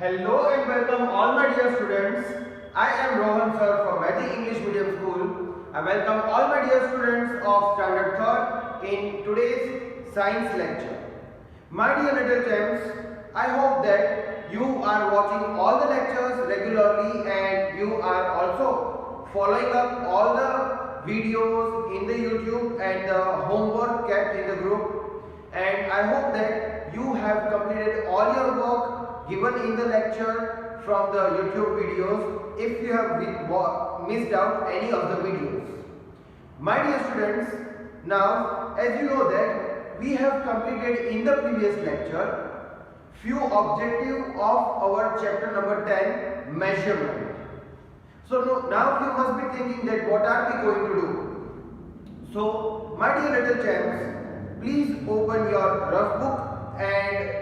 Hello and welcome all my dear students. I am Rohan sir from Vedic English Medium School. I welcome all my dear students of Standard 3rd in today's science lecture. My dear little gems, I hope that you are watching all the lectures regularly and you are also following up all the videos in the YouTube and the homework kept in the group. And I hope that you have completed all your work given in the lecture from the YouTube videos if you have missed out any of the videos. My dear students, now as you know that we have completed in the previous lecture few objectives of our chapter number 10, measurement. So now you must be thinking that what are we going to do? So my dear little gems, please open your rough book and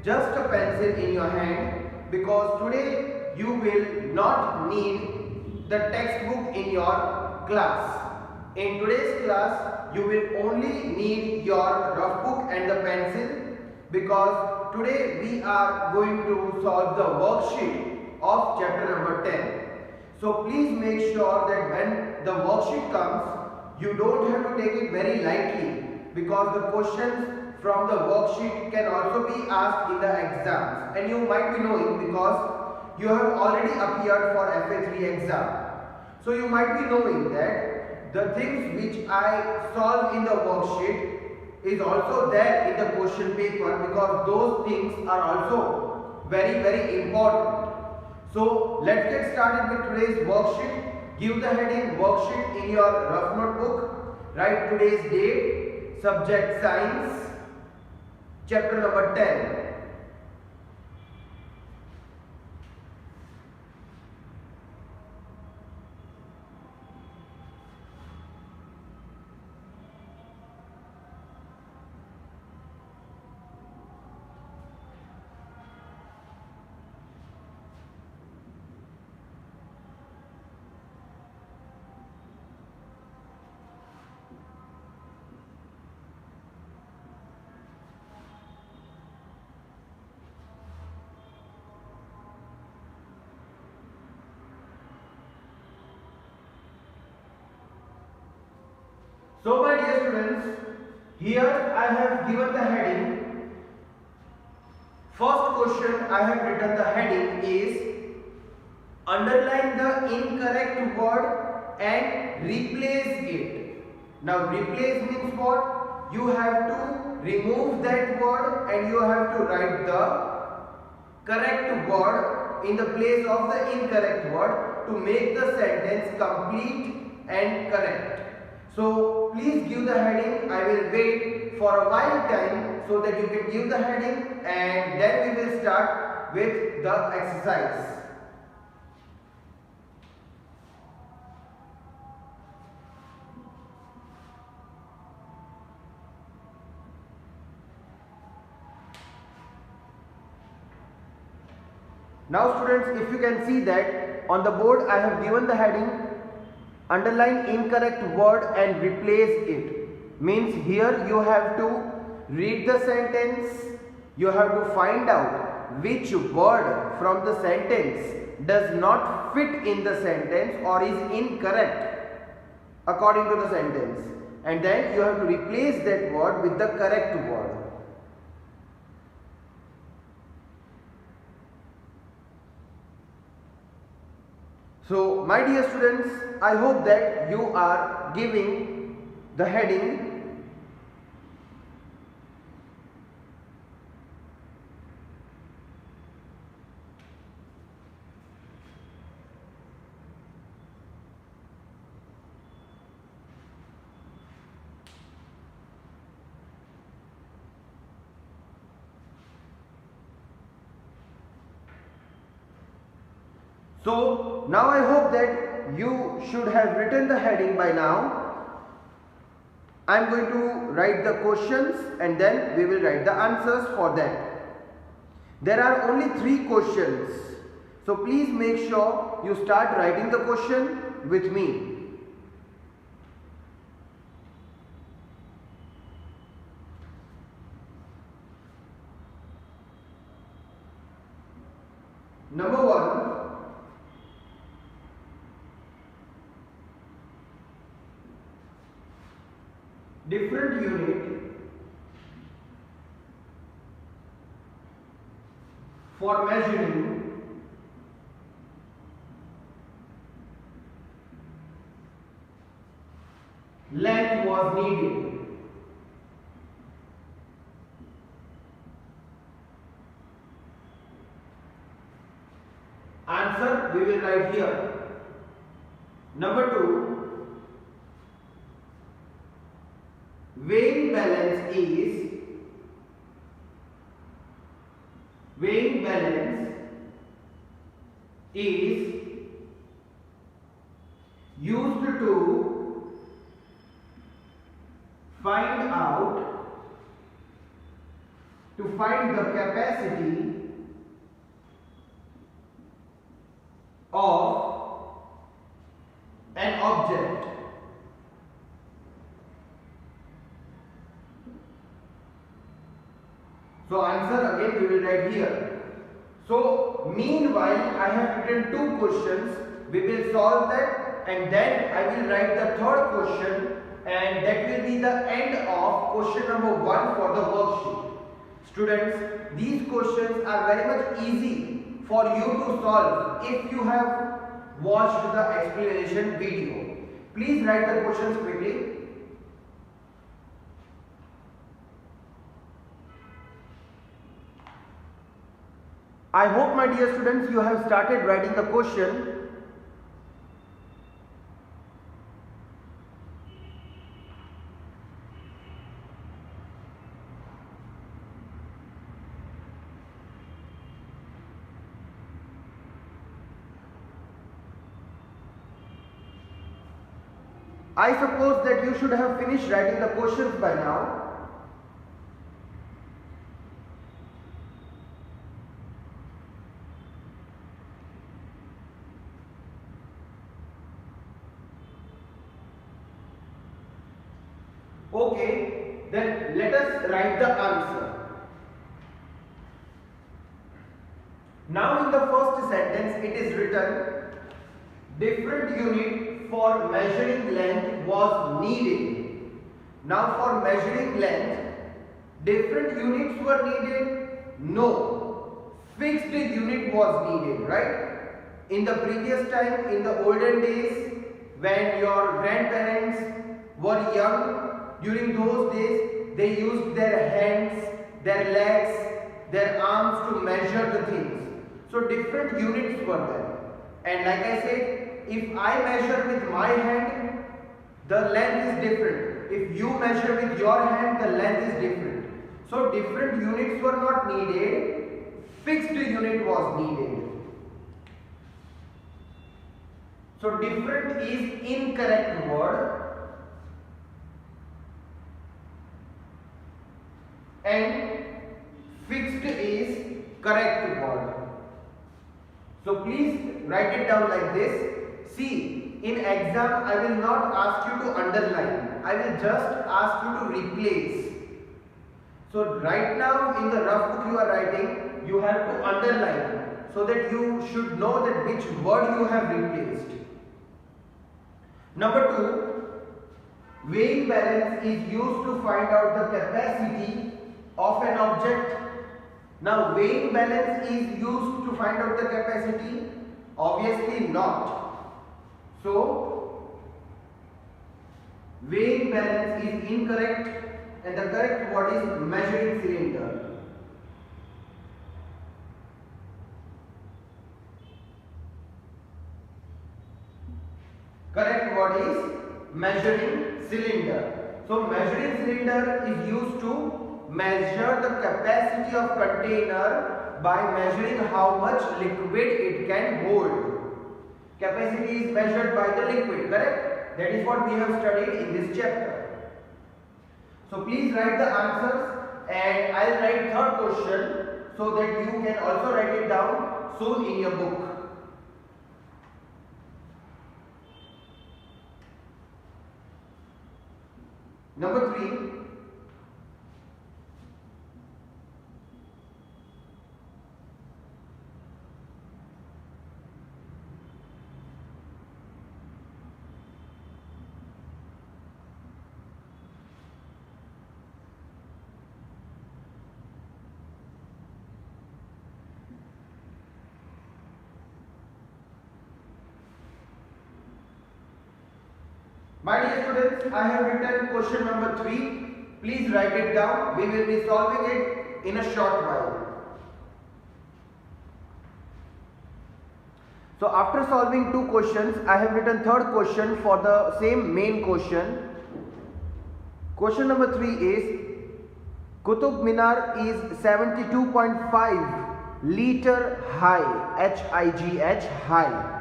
just a pencil in your hand, because today you will not need the textbook in your class. In today's class you will only need your rough book and the pencil, because today we are going to solve the worksheet of chapter number 10. So please make sure that when the worksheet comes, you don't have to take it very lightly, because the questions from the worksheet can also be asked in the exams, and you might be knowing because you have already appeared for FA3 exam. So you might be knowing that the things which I solve in the worksheet is also there in the question paper, because those things are also very important. So let's get started with today's worksheet. Give the heading worksheet in your rough notebook. Write today's date, subject science, chapter number 10. So my dear students, here I have given the heading. First question I have written the heading is underline the incorrect word and replace it. Now replace means what? You have to remove that word and you have to write the correct word in the place of the incorrect word to make the sentence complete and correct. So please give the heading. I will wait for a while time so that you can give the heading, and then we will start with the exercise. Now students, if you can see that on the board I have given the heading underline incorrect word and replace it. Means here you have to read the sentence, you have to find out which word from the sentence does not fit in the sentence or is incorrect according to the sentence, and then you have to replace that word with the correct word. So my dear students, I hope that you are giving the heading. So now I hope that you should have written the heading by now. I am going to write the questions and then we will write the answers for that. There are only 3 questions. So please make sure you start writing the question with me. Number 1, different unit for measuring length was needed. Answer we will write here. Number 2, weighing balance is used to find the capacity of an object. So answer again we will write here. So meanwhile I have written 2 questions. We will solve that and then I will write the third question, and that will be the end of question number 1 for the worksheet. Students, these questions are very much easy for you to solve if you have watched the explanation video. Please write the questions quickly. I hope, my dear students, you have started writing the question. I suppose that you should have finished writing the questions by now. Okay, then let us write the answer. Now in the first sentence it is written, different unit for measuring length was needed. Now for measuring length, different units were needed? No, fixed unit was needed, right? In the previous time, in the olden days, when your grandparents were young, during those days they used their hands, their legs, their arms to measure the things. So different units were there. And like I said, if I measure with my hand, the length is different. If you measure with your hand, the length is different. So different units were not needed, fixed unit was needed. So different is incorrect word and fixed is correct word. So please write it down like this. See, in exam I will not ask you to underline. I will just ask you to replace. So right now in the rough book you are writing, you have to underline so that you should know that which word you have replaced. Number 2, weighing balance is used to find out the capacity of an object. Now weighing balance is used to find out the capacity? Obviously not. So weighing balance is incorrect and the correct word is measuring cylinder. Correct word is measuring cylinder. So measuring cylinder is used to measure the capacity of container by measuring how much liquid it can hold. Capacity is measured by the liquid, correct? That is what we have studied in this chapter. So please write the answers and I will write third question so that you can also write it down soon in your book. Number 3. My dear students, I have written question number 3. Please write it down. We will be solving it in a short while. So after solving 2 questions, I have written third question for the same main question. Question number 3 is Qutub Minar is 72.5 meter high, HIGH high.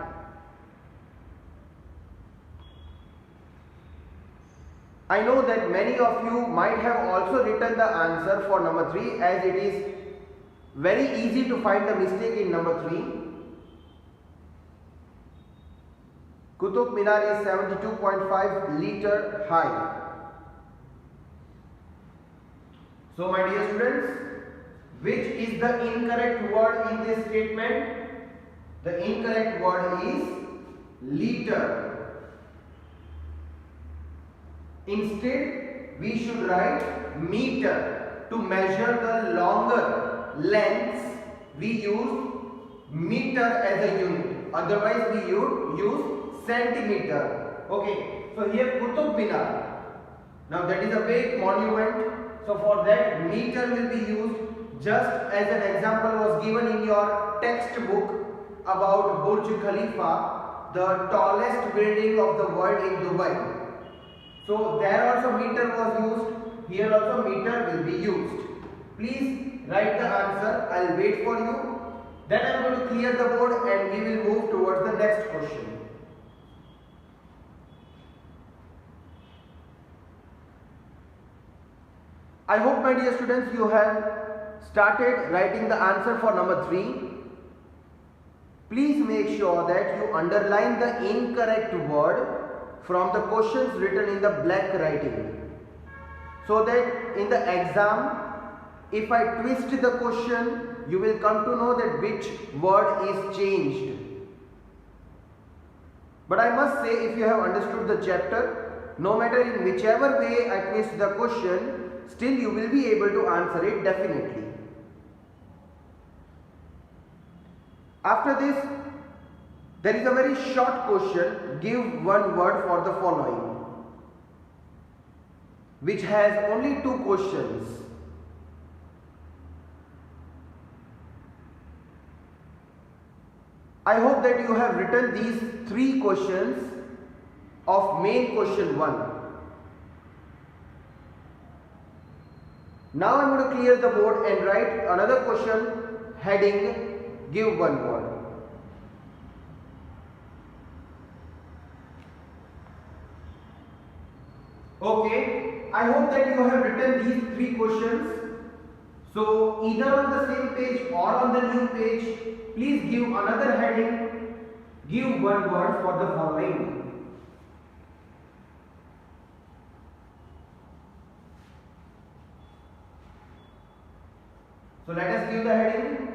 I know that many of you might have also written the answer for number 3, as it is very easy to find the mistake in number 3. Qutub Minar is 72.5 meter high. So my dear students, which is the incorrect word in this statement? The incorrect word is liter. Instead, we should write meter. To measure the longer lengths, we use meter as a unit. Otherwise, we use centimeter. Okay. So here Qutub Minar. Now that is a big monument. So for that, meter will be used, just as an example was given in your textbook about Burj Khalifa, the tallest building of the world in Dubai. So there also meter was used, here also meter will be used. Please write the answer, I'll wait for you. Then I'm going to clear the board and we will move towards the next question. I hope, my dear students, you have started writing the answer for number 3. Please make sure that you underline the incorrect word from the questions written in the black writing, so that in the exam, if I twist the question, you will come to know that which word is changed. But I must say, if you have understood the chapter, no matter in whichever way I twist the question, still you will be able to answer it definitely. After this, there is a very short question. Give one word for the following, which has only 2 questions. I hope that you have written these 3 questions of main question 1. Now I am going to clear the board and write another question heading give one word. Okay, I hope that you have written these 3 questions. So either on the same page or on the new page, please give another heading, give one word for the following. So let us give the heading.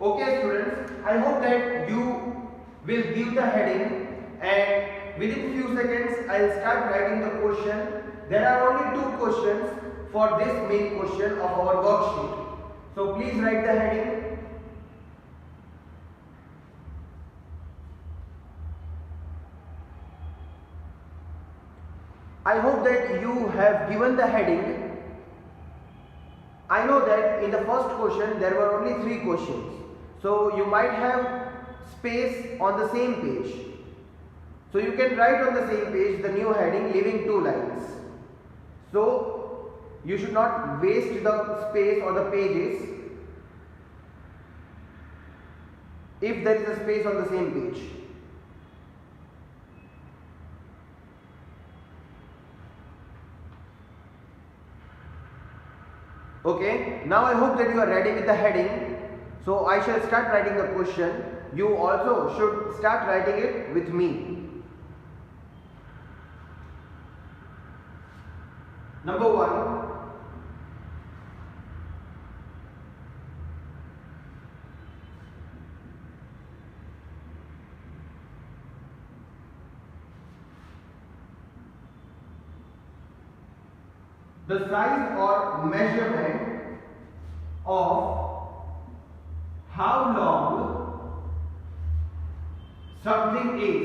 Okay students, I hope that you will give the heading, and within few seconds I will start writing the question. There are only 2 questions for this main question of our worksheet. So please write the heading. I hope that you have given the heading. I know that in the first question there were only 3 questions. So you might have space on the same page. So you can write on the same page the new heading, leaving 2 lines. So you should not waste the space or the pages if there is a space on the same page. Okay, now I hope that you are ready with the heading. So I shall start writing the question. You also should start writing it with me. Number 1. the size or measurement of how long something is.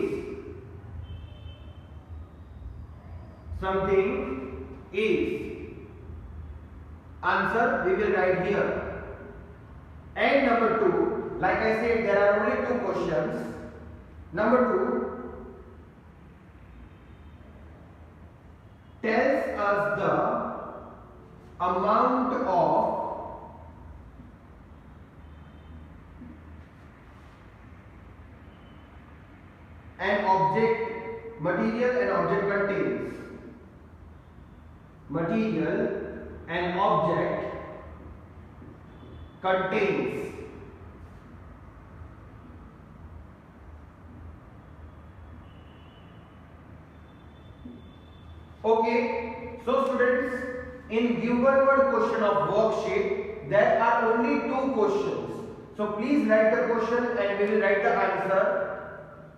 Something is. Answer we will write here. And number 2, like I said, there are only 2 questions. Number 2 tells us the amount of an object, material and object contains. Material and object contains. Okay, so students, in given word question of worksheet, there are only 2 questions. So please write the question and we will write the answer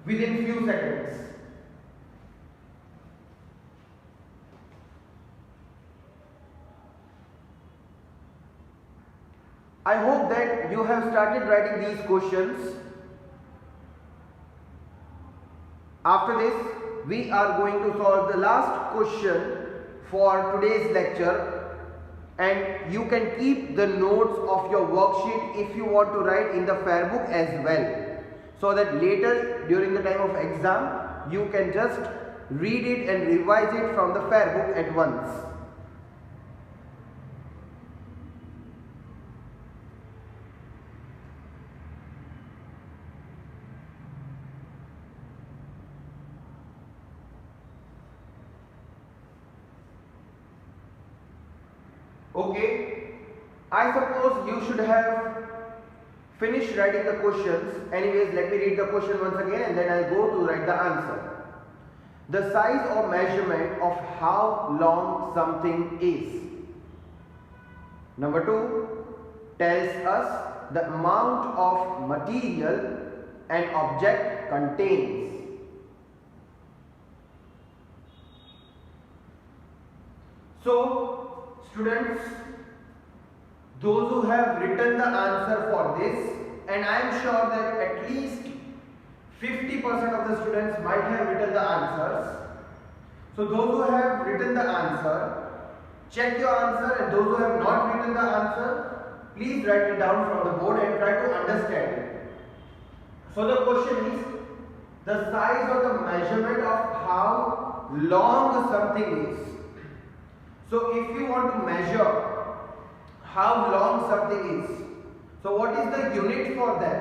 within few seconds. I hope that you have started writing these questions. After this, we are going to solve the last question for today's lecture, and you can keep the notes of your worksheet if you want to write in the fair book as well, so that later during the time of exam you can just read it and revise it from the fair book at once. Okay, I suppose you should have finished writing the questions. Anyways, let me read the question once again and then I'll go to write the answer. The size or measurement of how long something is. Number 2 tells us the amount of material an object contains. So, students, those who have written the answer for this, and I am sure that at least 50% of the students might have written the answers. So those who have written the answer, check your answer, and those who have not written the answer, please write it down from the board and try to understand it. So the question is the size or the measurement of how long something is. So if you want to measure how long something is, so what is the unit for that?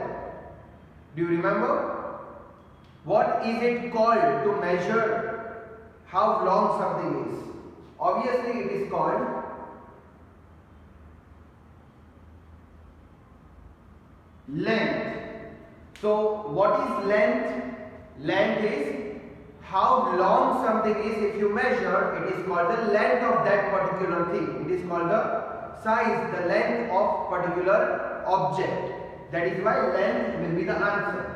Do you remember? What is it called to measure how long something is? Obviously it is called length. So what is length? Length is how long something is. If you measure, it is called the length of that particular thing. It is called the size, the length of particular object. That is why length will be the answer.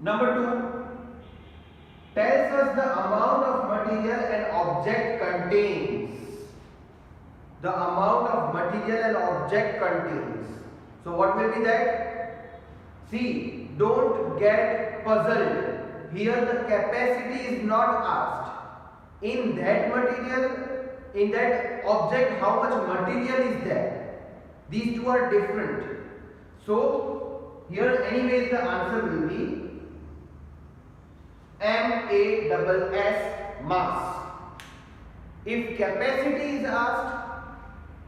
Number 2 tells us the amount of material an object contains. The amount of material an object contains. So what will be that? See, don't get puzzled. Here the capacity is not asked. In that material, in that object, how much material is there? These two are different. So here anyways the answer will be MASS, mass. If capacity is asked,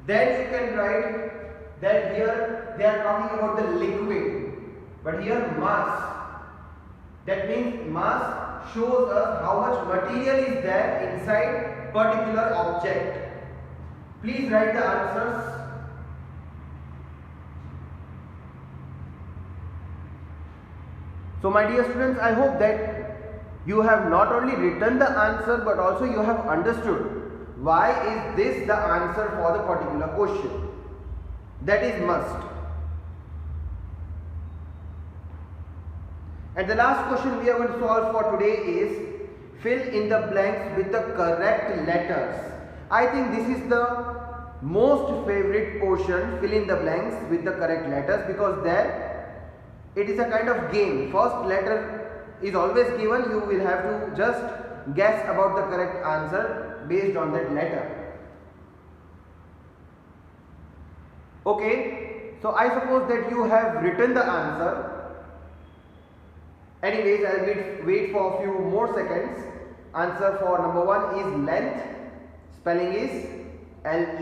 then you can write that here they are talking about the liquid. But here mass, that means mass shows us how much material is there inside particular object. Please write the answers. So my dear students, I hope that you have not only written the answer but also you have understood why is this the answer for the particular question. That is must. And the last question we are going to solve for today is fill in the blanks with the correct letters. I think this is the most favorite portion, fill in the blanks with the correct letters, because there it is a kind of game. First letter is always given, you will have to just guess about the correct answer based on that letter. Okay, so I suppose that you have written the answer. Anyways, I will wait for a few more seconds. Answer for number 1 is length. Spelling is Length.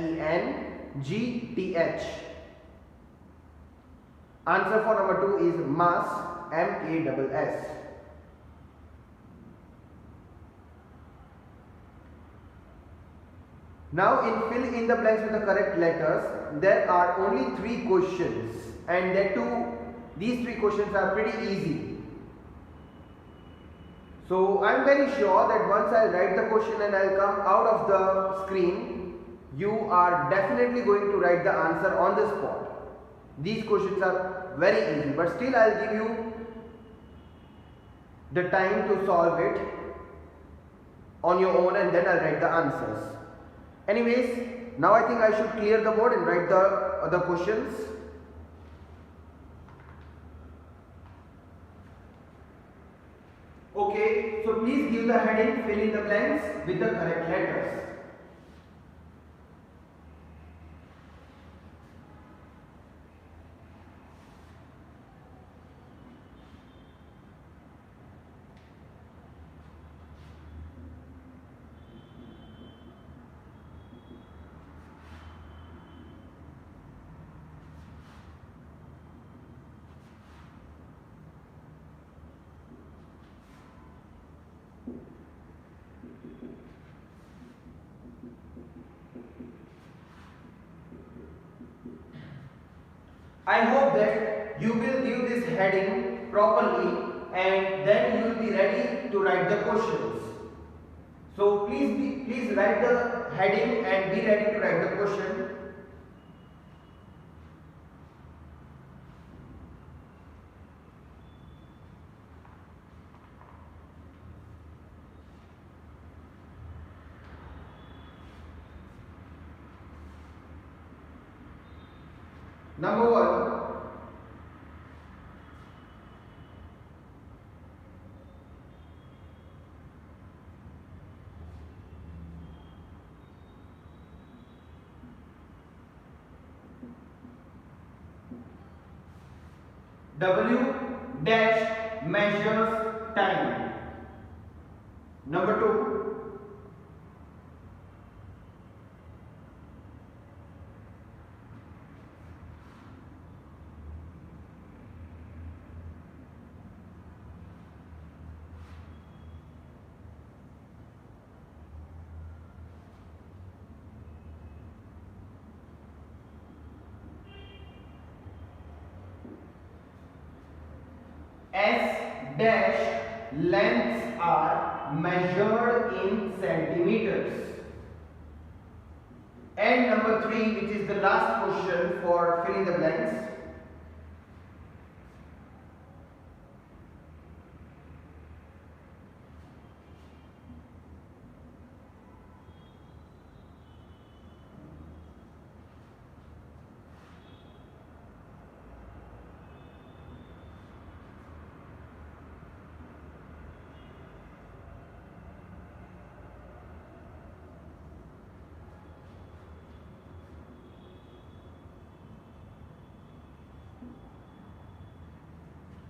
Answer for number 2 is mass. Mass. Now in fill in the blanks with the correct letters, there are only 3 questions, and these 3 questions are pretty easy. So I am very sure that once I write the question and I will come out of the screen, you are definitely going to write the answer on the spot. These questions are very easy, but still I will give you the time to solve it on your own, and then I will write the answers. Anyways, now I think I should clear the board and write the other questions. Okay, so please give the heading, fill in the blanks with the correct letters. I hope that you will give this heading properly, and then you will be ready to write the questions. So please write the heading and be ready to write the question. Number 1. W dash measures time. Number 2. S dash lengths are measured in centimeters. And number 3, which is the last question for filling the blanks.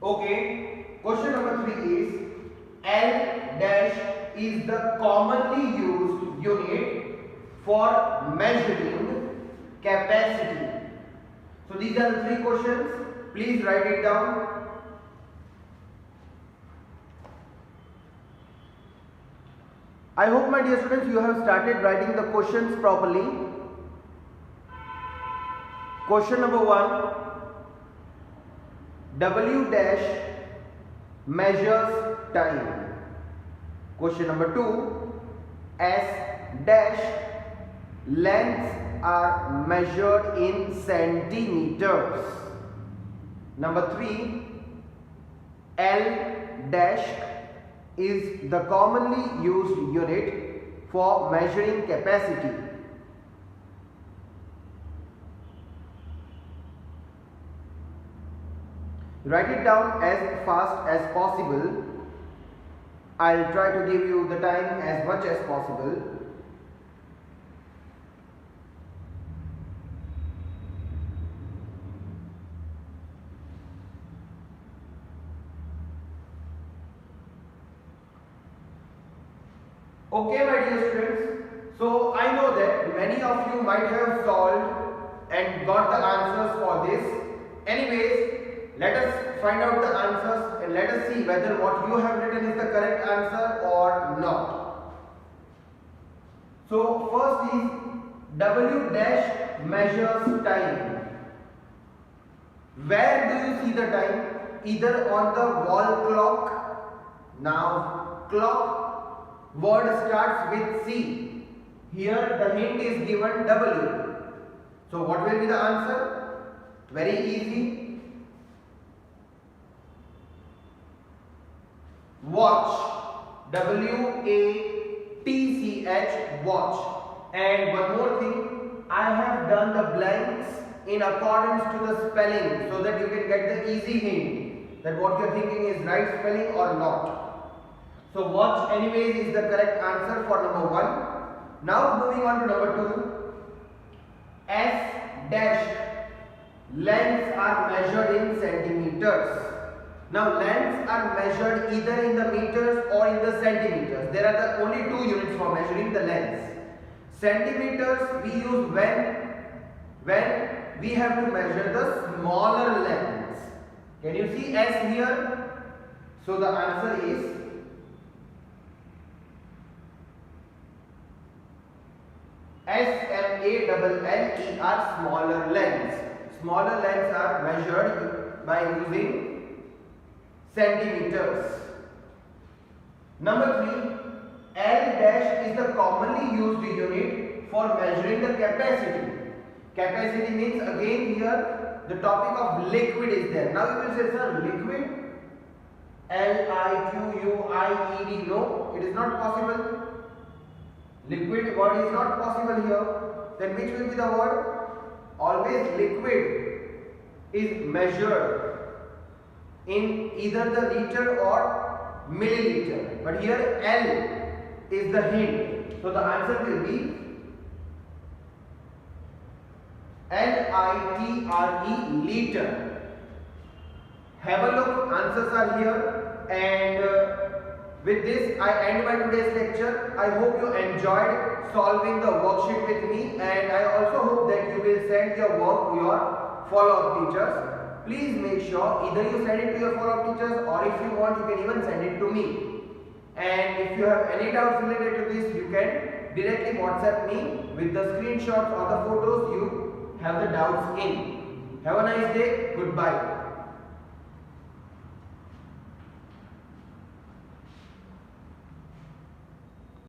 Okay, question number 3 is L dash is the commonly used unit for measuring capacity. So these are the 3 questions. Please write it down. I hope, my dear students, you have started writing the questions properly. Question number 1. W dash measures time. Question number 2. S dash lengths are measured in centimeters. Number 3. L dash is the commonly used unit for measuring capacity. Write it down as fast as possible. I'll try to give you the time as much as possible. Okay, my dear students, so I know that many of you might have solved and got the answers for this. Anyways, let us find out the answers and let us see whether what you have written is the correct answer or not. So first is W dash measures time. Where do you see the time? Either on the wall clock. Now clock word starts with C. Here the hint is given W. So what will be the answer? Very easy. Watch. W-A-T-C-H, watch. And one more thing, I have done the blanks in accordance to the spelling so that you can get the easy hint that what you are thinking is right spelling or not. So watch anyways is the correct answer for number 1. Now moving on to number 2. S dash, lengths are measured in centimeters. Now lengths are measured either in the meters or in the centimeters. There are the only 2 units for measuring the lengths. Centimeters we use when we have to measure the smaller lengths. Can you see S here? So the answer is SMALLER, smaller lengths. Smaller lengths are measured by using centimeters. Number 3, L dash is the commonly used unit for measuring the capacity. Capacity means again here the topic of liquid is there. Now you will say, sir, liquid? L-I-Q-U-I-E-D. No, it is not possible. Liquid word is not possible here. Then which will be the word? Always liquid is measured in either the liter or milliliter. But here L is the hint. So the answer will be L-I-T-R-E, liter. Have a look, answers are here. And with this I end my today's lecture. I hope you enjoyed solving the worksheet with me, and I also hope that you will send your work to your follow-up teachers. Please make sure either you send it to your follow-up teachers, or if you want you can even send it to me. And if you have any doubts related to this, you can directly WhatsApp me with the screenshots or the photos you have the doubts in. Have a nice day. Goodbye.